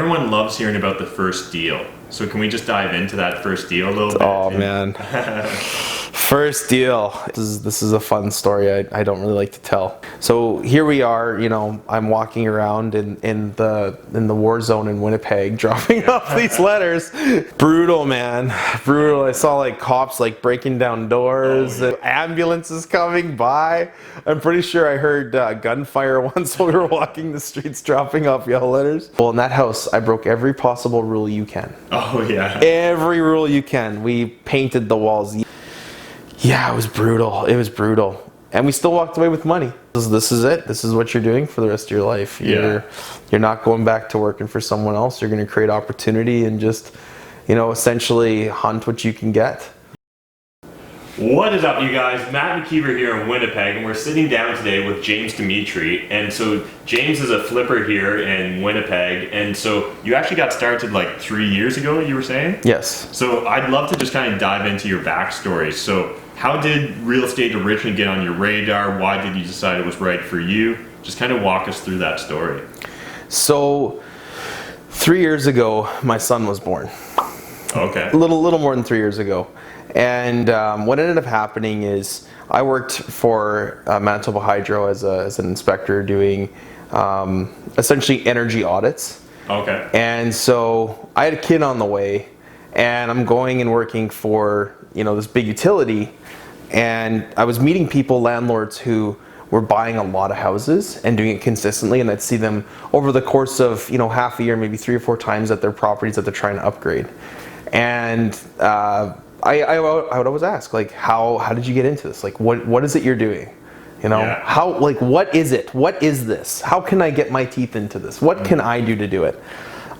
everyone loves hearing about the first deal. So can we just dive into that first deal a little bit? Oh man. First deal. This is a fun story I don't really like to tell. So here we are, you know, I'm walking around in the war zone in Winnipeg dropping off these letters. Brutal, man. Brutal. I saw like cops like breaking down doors, and ambulances coming by. I'm pretty sure I heard gunfire once while we were walking the streets dropping off yellow letters. Well, in that house, I broke every possible rule you can. Oh yeah. Every rule you can. We painted the walls. Yeah, it was brutal. It was brutal. And we still walked away with money. This is it. This is what you're doing for the rest of your life. You're not going back to working for someone else. You're going to create opportunity and just, you know, essentially hunt what you can get. What is up, you guys? Matt McKeever here in Winnipeg, and we're sitting down today with James Dimitri. And so James is a flipper here in Winnipeg, and so you actually got started like 3 years ago, you were saying? Yes. So I'd love to just kind of dive into your backstory. So how did real estate originally get on your radar? Why did you decide it was right for you? Just kind of walk us through that story. So 3 years ago, my son was born. Okay. A little more than 3 years ago. And what ended up happening is I worked for Manitoba Hydro as an inspector doing essentially energy audits. Okay. And so I had a kid on the way, and I'm going and working for, you know, this big utility, and I was meeting people, landlords who were buying a lot of houses and doing it consistently, and I'd see them over the course of, you know, half a year, maybe 3 or 4 times at their properties that they're trying to upgrade. And I would always ask, like, how did you get into this? Like, what is it you're doing? You know, how, like, what is it? What is this? How can I get my teeth into this? What can I do to do it?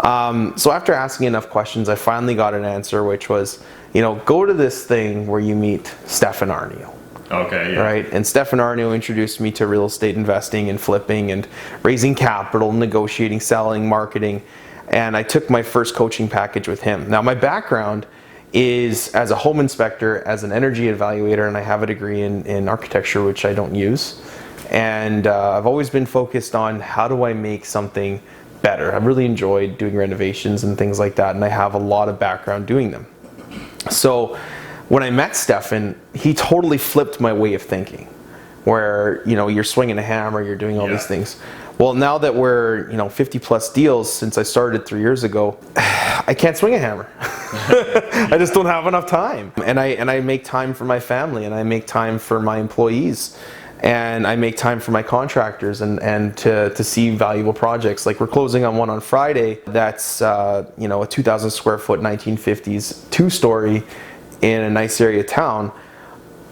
So after asking enough questions, I finally got an answer, which was, you know, go to this thing where you meet Stefan Arnio. Okay. Yeah. Right. And Stefan Arnio introduced me to real estate investing and flipping and raising capital, negotiating, selling, marketing. And I took my first coaching package with him. Now, my background is as a home inspector, as an energy evaluator, and I have a degree in architecture, which I don't use. And I've always been focused on how do I make something better. I've really enjoyed doing renovations and things like that, and I have a lot of background doing them. So when I met Stefan, he totally flipped my way of thinking, where, you know, you're swinging a hammer, you're doing all these things. Well, now that we're, you know, 50 plus deals since I started 3 years ago, I can't swing a hammer. I just don't have enough time. And I make time for my family, and I make time for my employees, and I make time for my contractors and to see valuable projects. Like, we're closing on one on Friday that's you know, a 2,000 square foot 1950s 2-story in a nice area of town.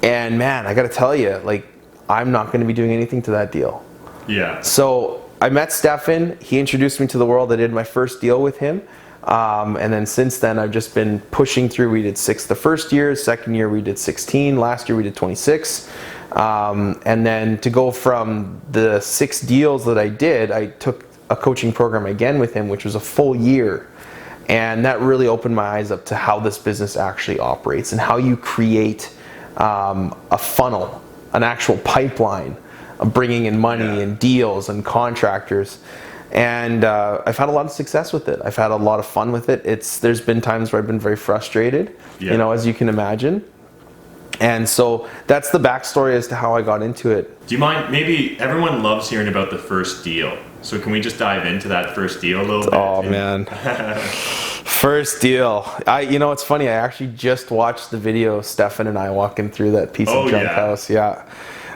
And man, I gotta tell you, like, I'm not gonna be doing anything to that deal. Yeah. So I met Stefan, he introduced me to the world. I did my first deal with him. And then since then, I've just been pushing through. We did 6 the first year, second year we did 16, last year we did 26. And then to go from the 6 deals that I did, I took a coaching program again with him, which was a full year. And that really opened my eyes up to how this business actually operates and how you create a funnel, an actual pipeline of bringing in money and deals and contractors. And I've had a lot of success with it. I've had a lot of fun with it. There's been times where I've been very frustrated, you know, as you can imagine. And so that's the backstory as to how I got into it. Do you mind, maybe everyone loves hearing about the first deal. So can we just dive into that first deal a little bit? Oh man. First deal. You know, it's funny. I actually just watched the video of Stefan and I walking through that piece of junk house. Yeah.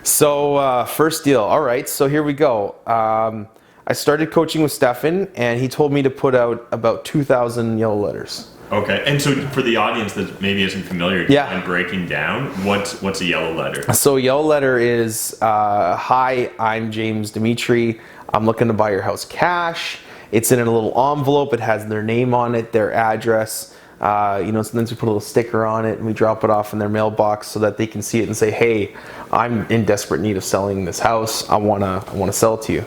So first deal. All right. So here we go. I started coaching with Stefan, and he told me to put out about 2,000 yellow letters. Okay, and so for the audience that maybe isn't familiar, and breaking down, what's a yellow letter? So yellow letter is, hi, I'm James Dimitri. I'm looking to buy your house cash. It's in a little envelope. It has their name on it, their address. You know, sometimes we put a little sticker on it and we drop it off in their mailbox so that they can see it and say, hey, I'm in desperate need of selling this house. I wanna sell it to you.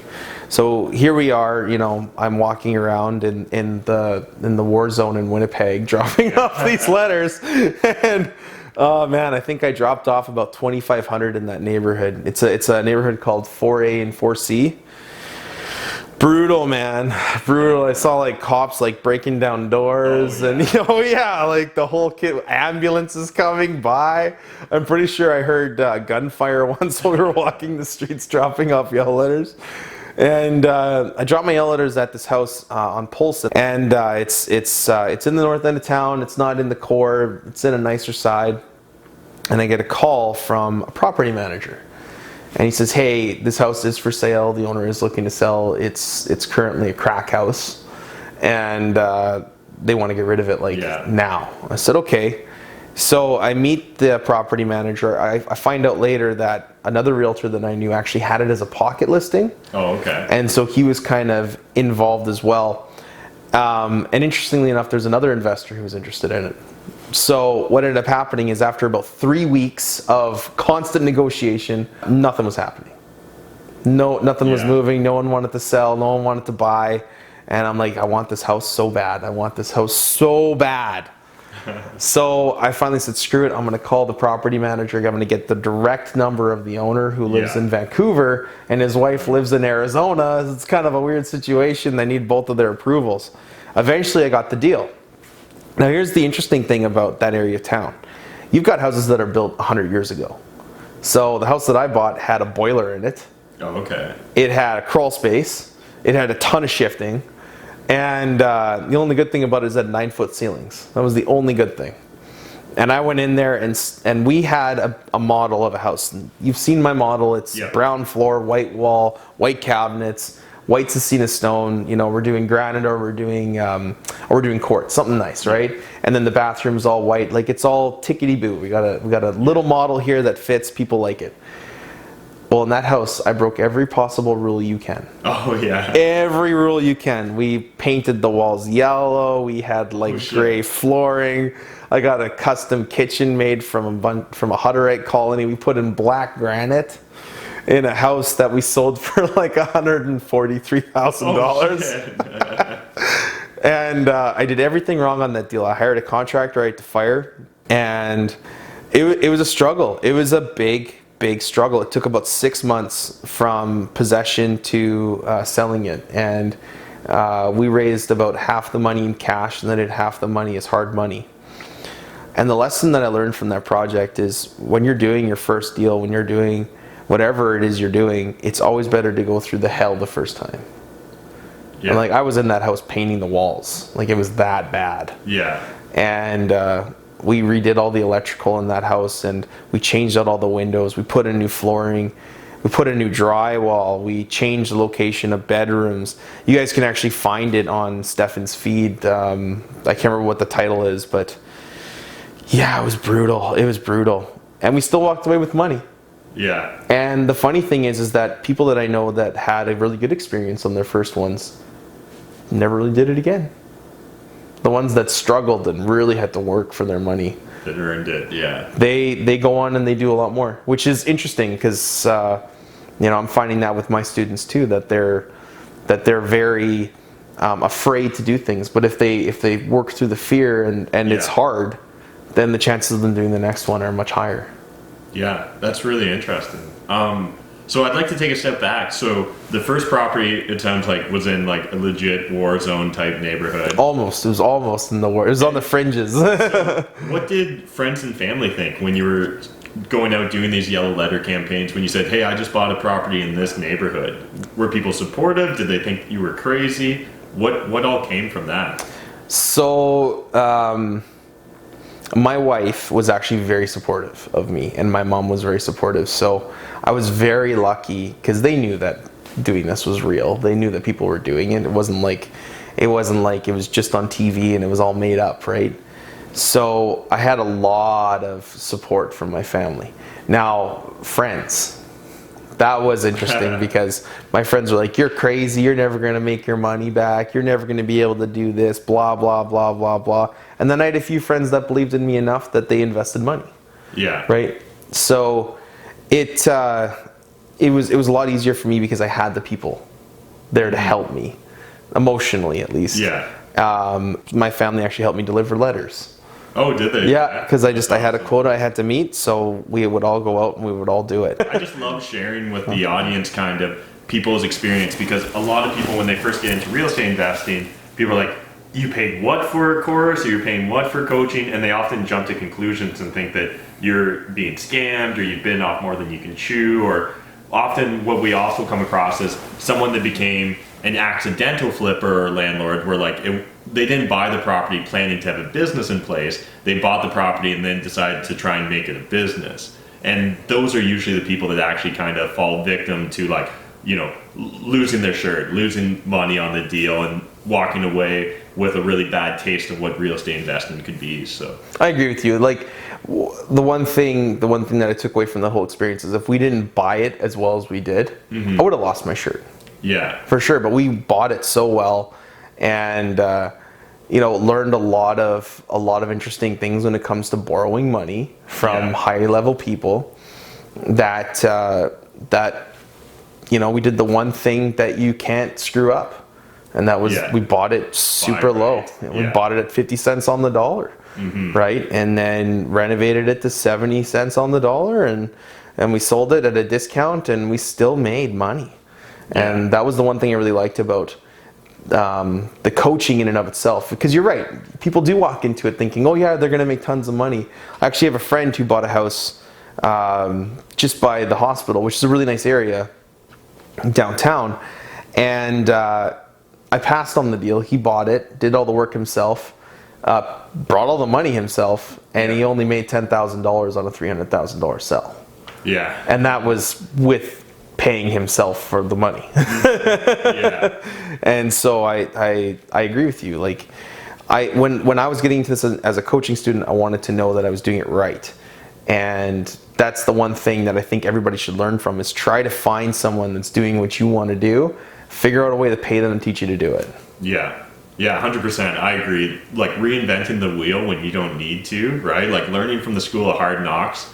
So here we are, you know, I'm walking around in the war zone in Winnipeg dropping off these letters, and oh man, I think I dropped off about 2,500 in that neighborhood. It's a neighborhood called 4A and 4C. Brutal, man. Brutal. I saw like cops like breaking down doors and yeah, like the whole kit, ambulances coming by. I'm pretty sure I heard gunfire once while we were walking the streets dropping off yellow letters. And I dropped my yellow letters at this house on Polson, and it's in the north end of town. It's not in the core. It's in a nicer side. And I get a call from a property manager. And he says, hey, this house is for sale. The owner is looking to sell. It's currently a crack house. And they want to get rid of it now. I said, okay. So I meet the property manager. I find out later that another realtor that I knew actually had it as a pocket listing. Oh, okay. And so he was kind of involved as well. And interestingly enough, there's another investor who was interested in it. So what ended up happening is after about 3 weeks of constant negotiation, nothing was happening. Nothing was moving. No one wanted to sell. No one wanted to buy. And I'm like, I want this house so bad. I want this house so bad. So I finally said, screw it. I'm going to call the property manager. I'm going to get the direct number of the owner who lives in Vancouver and his wife lives in Arizona. It's kind of a weird situation. They need both of their approvals. Eventually I got the deal. Now here's the interesting thing about that area of town. You've got houses that are built 100 years ago. So the house that I bought had a boiler in it. Oh, okay. It had a crawl space. It had a ton of shifting. And the only good thing about it is that 9-foot ceilings. That was the only good thing. And I went in there and we had a model of a house. You've seen my model. It's brown floor, white wall, white cabinets, white Cecina stone. You know, we're doing granite or we're doing quartz, something nice, right? And then the bathroom's all white. Like it's all tickety-boo. We got a little model here that fits. People like it. Well, in that house, I broke every possible rule you can. Oh, yeah. Every rule you can. We painted the walls yellow. We had like gray flooring. I got a custom kitchen made from a Hutterite colony. We put in black granite in a house that we sold for like $143,000. And I did everything wrong on that deal. I hired a contractor I had to fire. And it was a struggle. It was a big struggle. It took about 6 months from possession to selling it, and we raised about half the money in cash and then did half the money as hard money. And the lesson that I learned from that project is when you're doing your first deal, when you're doing whatever it is you're doing, it's always better to go through the hell the first time. And like I was in that house painting the walls, like it was that bad. And we redid all the electrical in that house, and we changed out all the windows. We put in new flooring. We put in new drywall. We changed the location of bedrooms. You guys can actually find it on Stefan's feed. I can't remember what the title is, but yeah, it was brutal. It was brutal. And we still walked away with money. And the funny thing is that people that I know that had a really good experience on their first ones never really did it again. The ones that struggled and really had to work for their money, that earned it, they go on and they do a lot more, which is interesting because I'm finding that with my students too, that they're very afraid to do things. But if they work through the fear and it's hard, then the chances of them doing the next one are much higher. Yeah, that's really interesting. So I'd like to take a step back. So the first property, it sounds like, was in like a legit war zone type neighborhood. Almost. It was almost in the war. It was on the fringes. So what did friends and family think when you were going out doing these yellow letter campaigns, when you said, hey, I just bought a property in this neighborhood? Were people supportive? Did they think you were crazy? What all came from that? So my wife was actually very supportive of me, and my mom was very supportive. So I was very lucky because they knew that doing this was real. They knew that people were doing it. It wasn't like it was just on TV and it was all made up, right? So I had a lot of support from my family. Now, friends, that was interesting because my friends were like, you're crazy, you're never going to make your money back, you're never going to be able to do this, blah, blah, blah, blah, blah. And then I had a few friends that believed in me enough that they invested money. Right? So it was a lot easier for me because I had the people there to help me, emotionally at least. My family actually helped me deliver letters. Oh, did they? Yeah, because I had a quota I had to meet, so we would all go out and we would all do it. I just love sharing with the audience kind of people's experience, because a lot of people, when they first get into real estate investing, people are like, you paid what for a course, or you're paying what for coaching, and they often jump to conclusions and think that you're being scammed, or you've bitten off more than you can chew. Or often what we also come across is someone that became an accidental flipper or landlord, where like they didn't buy the property planning to have a business in place. They bought the property and then decided to try and make it a business. And those are usually the people that actually kind of fall victim to, like, you know, losing their shirt, losing money on the deal, and walking away with a really bad taste of what real estate investing could be. So I agree with you. Like, the one thing that I took away from the whole experience is if we didn't buy it as well as we did, I would have lost my shirt. Yeah, for sure. But we bought it so well, and you know, learned a lot of interesting things when it comes to borrowing money from higher level people. That you know, we did the one thing that you can't screw up, and that was we bought it super low. We bought it at 50 cents on the dollar, right? And then renovated it to 70 cents on the dollar, and we sold it at a discount, and we still made money. And that was the one thing I really liked about the coaching in and of itself, because you're right, people do walk into it thinking, oh yeah, they're gonna make tons of money. I actually have a friend who bought a house just by the hospital, which is a really nice area downtown, and I passed on the deal. He bought it, did all the work himself, brought all the money himself, and he only made $10,000 on a $300,000 sell. Yeah, and that was with paying himself for the money. And so I agree with you. Like, when I was getting into this as a coaching student, I wanted to know that I was doing it right. And that's the one thing that I think everybody should learn from, is try to find someone that's doing what you want to do, figure out a way to pay them and teach you to do it. Yeah, 100%. I agree. Like, reinventing the wheel when you don't need to, right? Like, learning from the school of hard knocks.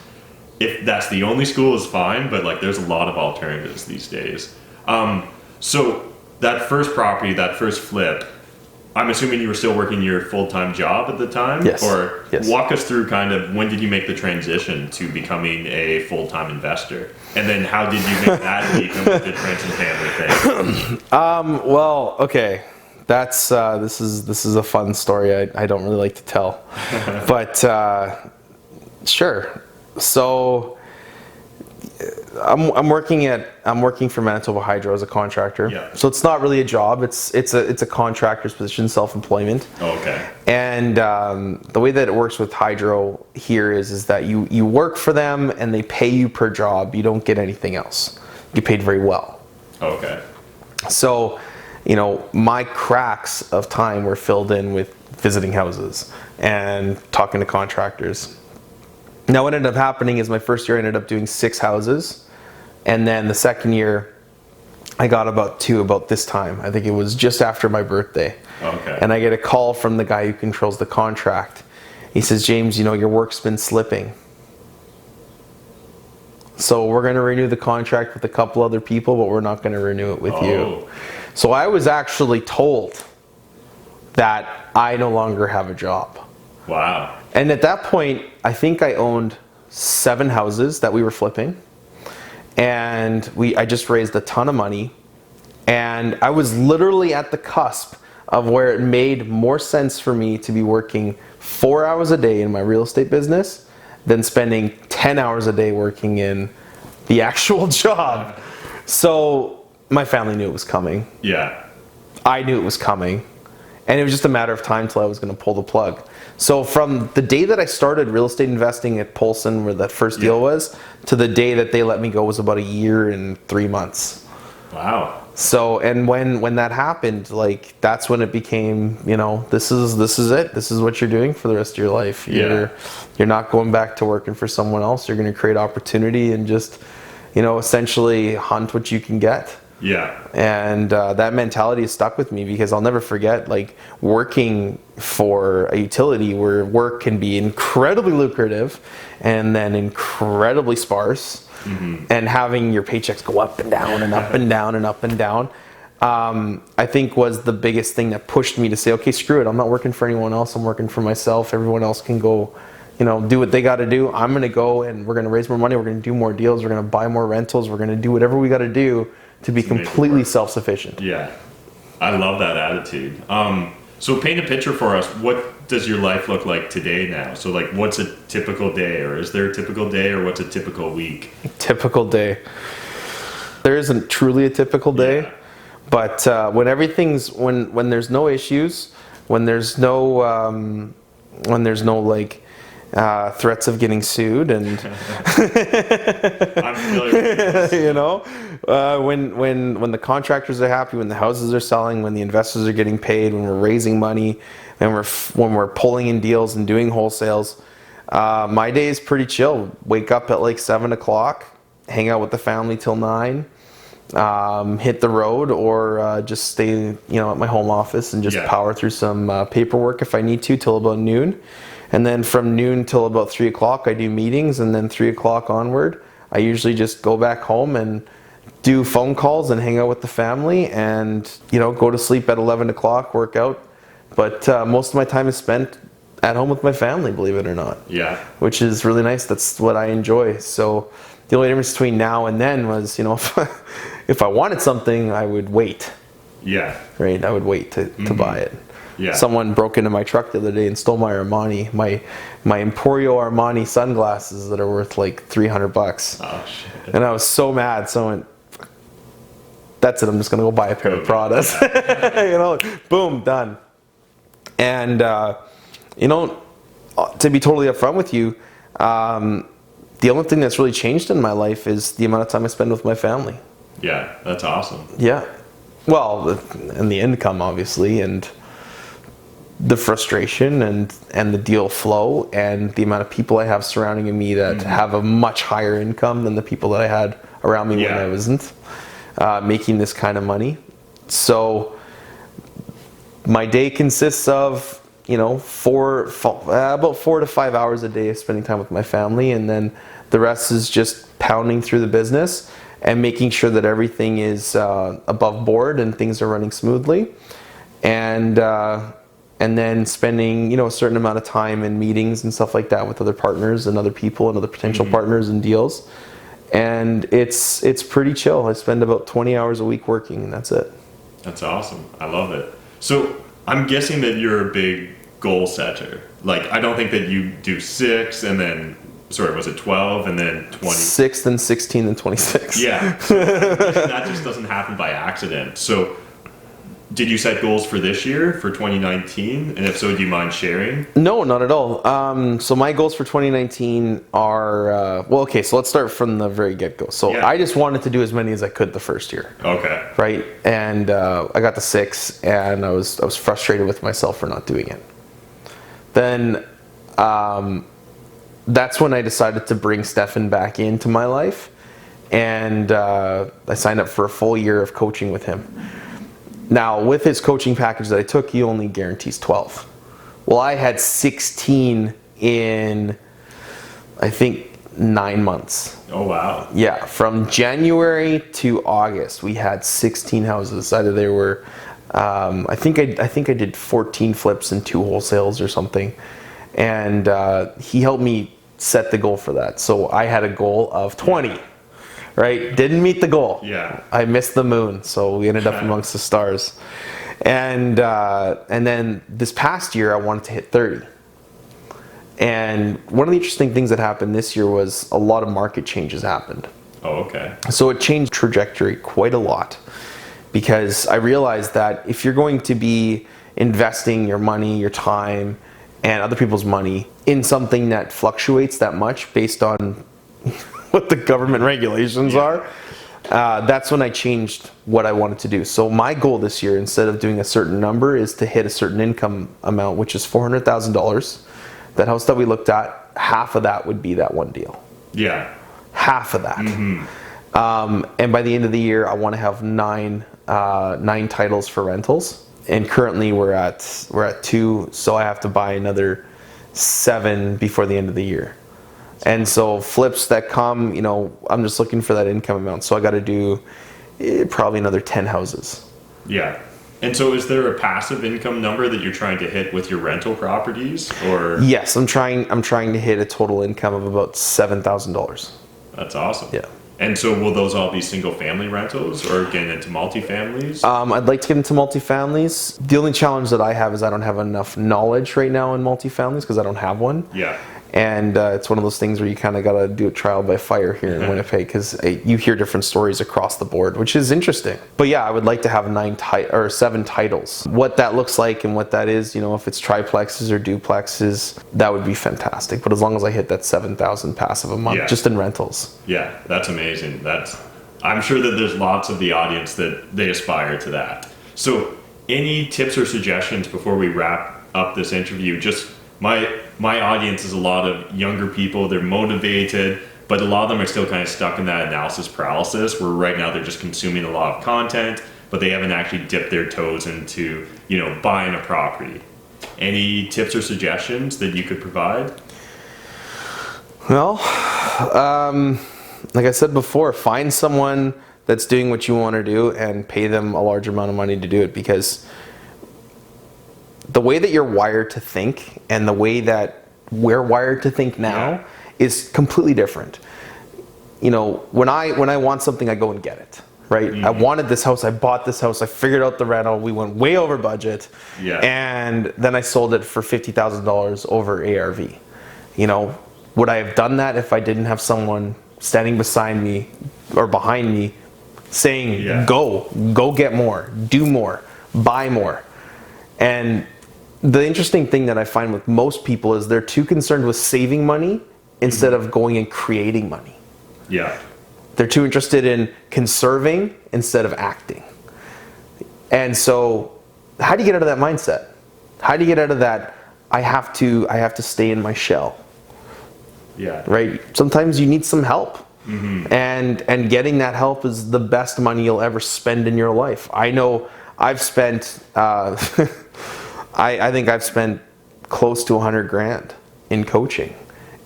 If that's the only school, is fine, but like, there's a lot of alternatives these days. So that first property, that first flip, I'm assuming you were still working your full-time job at the time? Yes. Or yes. Walk us through kind of, when did you make the transition to becoming a full-time investor? And then how did you make that leap with the friends and family thing? Well, okay. That's this is a fun story I don't really like to tell. But sure. So I'm working for Manitoba Hydro as a contractor. Yeah. So it's not really a job. It's a contractor's position, self-employment. Oh, okay. And the way that it works with Hydro here is that you work for them and they pay you per job. You don't get anything else. You get paid very well. Oh, okay. So, you know, my cracks of time were filled in with visiting houses and talking to contractors. Now, what ended up happening is my first year I ended up doing 6 houses, and then the second year I got about this time. I think it was just after my birthday. Okay. And I get a call from the guy who controls the contract. He says, James, you know, your work's been slipping. So we're going to renew the contract with a couple other people, but we're not going to renew it with you. So I was actually told that I no longer have a job. Wow. And at that point, I think I owned 7 houses that we were flipping. And I just raised a ton of money. And I was literally at the cusp of where it made more sense for me to be working 4 hours a day in my real estate business than spending 10 hours a day working in the actual job. So my family knew it was coming. Yeah. I knew it was coming. And it was just a matter of time till I was going to pull the plug. So from the day that I started real estate investing at Polson, where that first deal was, to the day that they let me go was about a year and 3 months. Wow. So, and when that happened, like, that's when it became, you know, this is it. This is what you're doing for the rest of your life. You're not going back to working for someone else. You're going to create opportunity and just, you know, essentially hunt what you can get. Yeah. And that mentality has stuck with me, because I'll never forget, like, working for a utility where work can be incredibly lucrative and then incredibly sparse, and having your paychecks go up and down and up and down and up and down, I think was the biggest thing that pushed me to say, okay, screw it. I'm not working for anyone else. I'm working for myself. Everyone else can go, you know, do what they got to do. I'm going to go and we're going to raise more money. We're going to do more deals. We're going to buy more rentals. We're going to do whatever we got to do to be completely self-sufficient. Yeah, I love that attitude. So paint a picture for us. What does your life look like today now? So like, what's a typical day, or is there a typical day, or what's a typical week? Typical day. There isn't truly a typical day, Yeah. but when everything's when there's no issues, when there's no like threats of getting sued, and I'm familiar with this. you know, when the contractors are happy, when the houses are selling, when the investors are getting paid, when we're raising money, and when we're pulling in deals and doing wholesales, my day is pretty chill. Wake up at like 7 o'clock, hang out with the family till 9, hit the road, or just stay, at my home office and just power through some paperwork if I need to till about noon. And then from noon till about 3 o'clock, I do meetings, and then 3 o'clock onward, I usually just go back home and do phone calls and hang out with the family, and go to sleep at 11 o'clock, work out. But most of my time is spent at home with my family, believe it or not. Yeah. Which is really nice. That's what I enjoy. So the only difference between now and then was, if I wanted something, I would wait. Yeah. Right? I would wait to buy it. Yeah. Someone broke into my truck the other day and stole my Armani, my Emporio Armani sunglasses that are worth like $300. Oh shit. And I was so mad. So I went, that's it. I'm just going to go buy a pair of Pradas. Boom, done. And, to be totally upfront with you, the only thing that's really changed in my life is the amount of time I spend with my family. Yeah, that's awesome. Yeah. Well, and the income, obviously, and the frustration and the deal flow, and the amount of people I have surrounding me that have a much higher income than the people that I had around me when I wasn't making this kind of money. So my day consists of, about 4 to 5 hours a day of spending time with my family, and then the rest is just pounding through the business and making sure that everything is above board and things are running smoothly, and then spending a certain amount of time in meetings and stuff like that with other partners and other people and other potential partners and deals. And it's pretty chill. I spend about 20 hours a week working, and that's it. That's awesome. I love it. So I'm guessing that you're a big goal setter. Like, I don't think that you do 6 and then, was it 12 and then 20? 6, then 16, then 26. Yeah. So that just doesn't happen by accident. So did you set goals for this year, for 2019? And if so, do you mind sharing? No, not at all. So my goals for 2019 are, so let's start from the very get-go. So I just wanted to do as many as I could the first year. Okay. Right? And I got to 6, and I was frustrated with myself for not doing it. Then that's when I decided to bring Stefan back into my life, and I signed up for a full year of coaching with him. Now, with his coaching package that I took, he only guarantees 12. Well, I had 16 in, I think, 9 months. Oh, wow. Yeah, from January to August, we had 16 houses. Either they were, I think I did 14 flips and 2 wholesales or something. And he helped me set the goal for that. So I had a goal of 20. Right? Didn't meet the goal. Yeah. I missed the moon, so we ended up amongst the stars. And then this past year, I wanted to hit 30. And one of the interesting things that happened this year was a lot of market changes happened. Oh, okay. So it changed trajectory quite a lot, because I realized that if you're going to be investing your money, your time, and other people's money in something that fluctuates that much based on what the government regulations are, that's when I changed what I wanted to do. So my goal this year, instead of doing a certain number, is to hit a certain income amount, which is $400,000. That house that we looked at, half of that would be that one deal. Yeah. Half of that. And by the end of the year, I want to have 9 titles for rentals. And currently we're at 2, so I have to buy another 7 before the end of the year. And so flips that come, I'm just looking for that income amount. So I got to do probably another 10 houses. Yeah. And so is there a passive income number that you're trying to hit with your rental properties, or? Yes, I'm trying to hit a total income of about $7,000. That's awesome. Yeah. And so will those all be single family rentals or get into multifamilies? I'd like to get into multifamilies. The only challenge that I have is I don't have enough knowledge right now in multifamilies because I don't have one. Yeah. And it's one of those things where you kind of got to do a trial by fire here in Winnipeg because you hear different stories across the board, which is interesting. But yeah, I would like to have 7 titles. What that looks like and what that is, if it's triplexes or duplexes, that would be fantastic. But as long as I hit that 7,000 passive a month, just in rentals. Yeah, that's amazing. I'm sure that there's lots of the audience that they aspire to that. So any tips or suggestions before we wrap up this interview? Just my audience is a lot of younger people. They're motivated, but a lot of them are still kind of stuck in that analysis paralysis where right now they're just consuming a lot of content, but they haven't actually dipped their toes into, buying a property. Any tips or suggestions that you could provide? Well, like I said before, find someone that's doing what you want to do and pay them a large amount of money to do it, because the way that you're wired to think and the way that we're wired to think now is completely different. When I want something, I go and get it, right? I wanted this house, I bought this house, I figured out the rental, we went way over budget, and then I sold it for $50,000 over ARV. Would I have done that if I didn't have someone standing beside me or behind me saying, go get more, do more, buy more? And the interesting thing that I find with most people is they're too concerned with saving money instead of going and creating money. Yeah. They're too interested in conserving instead of acting. And so how do you get out of that mindset? How do you get out of that, I have to stay in my shell? Yeah. Right? Sometimes you need some help. And getting that help is the best money you'll ever spend in your life. I know I've spent I think I've spent close to $100,000 in coaching,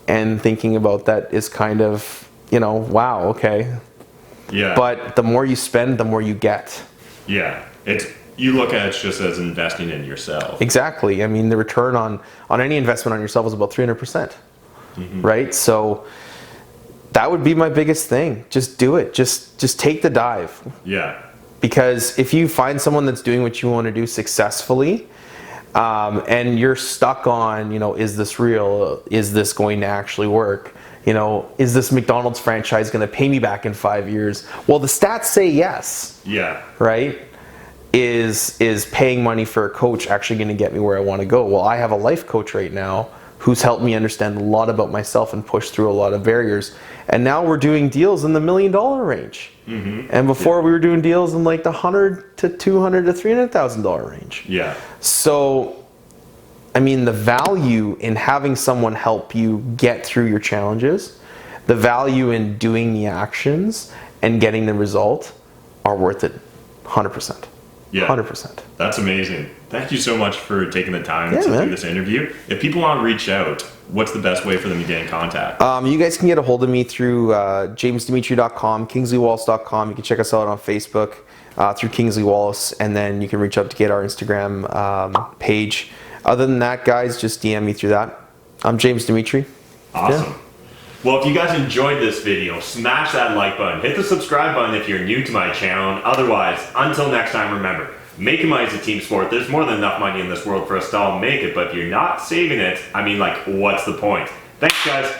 and thinking about that is kind of, wow, okay. Yeah. But the more you spend, the more you get. Yeah. You look at it just as investing in yourself. Exactly. I mean, the return on any investment on yourself is about 300%. Right? So that would be my biggest thing. Just do it. Just take the dive. Yeah. Because if you find someone that's doing what you want to do successfully, and you're stuck on, is this real? Is this going to actually work? Is this McDonald's franchise going to pay me back in 5 years? Well, the stats say yes. Yeah. Right? Is paying money for a coach actually going to get me where I want to go? Well, I have a life coach right now who's helped me understand a lot about myself and push through a lot of barriers. And now we're doing deals in the $1 million range. And before we were doing deals in like the $100,000 to $200,000 to $300,000 range. Yeah. So, I mean, the value in having someone help you get through your challenges, the value in doing the actions and getting the result are worth it 100%. Yeah. 100%. That's amazing. Thank you so much for taking the time to do this interview. If people want to reach out, what's the best way for them to get in contact? You guys can get a hold of me through jamesdimitri.com, kingsleywallace.com. You can check us out on Facebook through Kingsley Wallace, and then you can reach out to get our Instagram page. Other than that, guys, just DM me through that. I'm James Dimitri. Awesome. Yeah. Well, if you guys enjoyed this video, smash that like button. Hit the subscribe button if you're new to my channel. And otherwise, until next time, remember, making money is a team sport. There's more than enough money in this world for us to all make it. But if you're not saving it, what's the point? Thanks, guys.